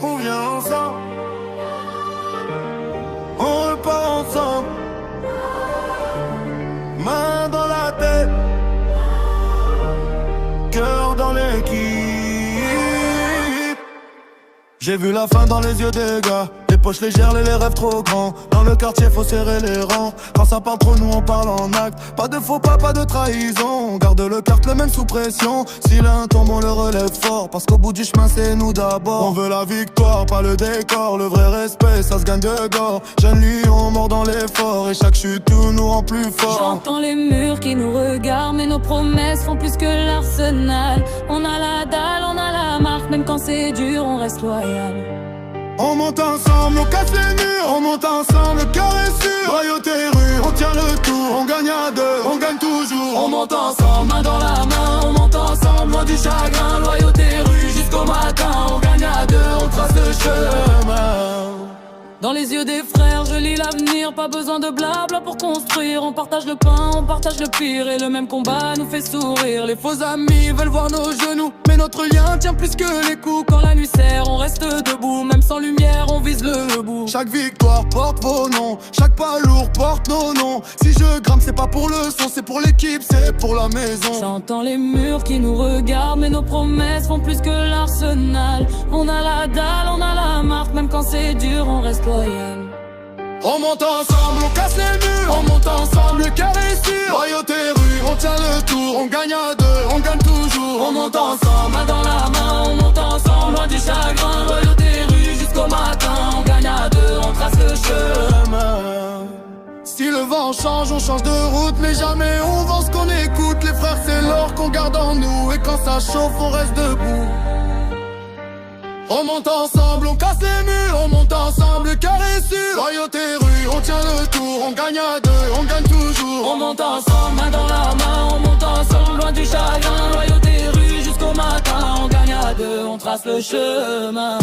On vient ensemble, on repart ensemble, main dans la tête, cœur dans l'équipe. J'ai vu la fin dans les yeux des gars, les poches légères, les rêves trop grands. Dans le quartier faut serrer les rangs, quand ça parle trop nous on parle en acte. Pas de faux pas, pas de trahison, on garde le cartel même sous pression. Si l'un tombe on le relève fort, parce qu'au bout du chemin c'est nous d'abord. On veut la victoire, pas le décor, le vrai respect ça se gagne de gore. Jeune lion mort dans l'effort, et chaque chute tout nous rend plus fort. J'entends les murs qui nous regardent, mais nos promesses font plus que l'arsenal. On a la dalle, on a la marque, même quand c'est dur on reste loyal. On monte ensemble, on casse les murs, on monte ensemble, le cœur est sûr. Royauté rue, on tient le tour, on gagne à deux, on gagne toujours. On monte ensemble, main dans la main, on monte ensemble, loin du chagrin. Loyauté rue, jusqu'au matin, on gagne à deux, on trace le chemin. Dans les yeux des frères, je lis l'avenir, pas besoin de blabla pour construire. On partage le pain, on partage le pire, et le même combat nous fait sourire. Les faux amis veulent voir nos genoux, mais notre lien tient plus que les coups. Quand la nuit serre, on reste debout, même sans lumière, on vise le bout. Chaque victoire porte vos noms, chaque pas lourd porte nos noms. Si je grimpe, c'est pas pour le son, c'est pour l'équipe, c'est pour la maison. J'entends les murs qui nous regardent, mais nos promesses font plus que l'arsenal. On a la dalle, on a la marque, même quand c'est dur, on reste loyal. On monte ensemble, on casse les murs, on monte ensemble, le cœur est sûr. Royauté rue, on tient le tour, on gagne à deux, on gagne toujours. On monte ensemble, main dans la main, on monte ensemble, loin du chagrin. Royauté rue, jusqu'au matin, on gagne à deux, on trace le chemin. Si le vent change, on change de route, mais jamais on vend ce qu'on écoute. Les frères, c'est l'or qu'on garde en nous, et quand ça chauffe, on reste debout. On monte ensemble, on casse les murs, on monte ensemble, le cœur est sûr. Royauté rue, on tient le tour, on gagne à deux, on gagne toujours. On monte ensemble, main dans la main, on monte ensemble, loin du chagrin. Royauté rue, jusqu'au matin, on gagne à deux, on trace le chemin.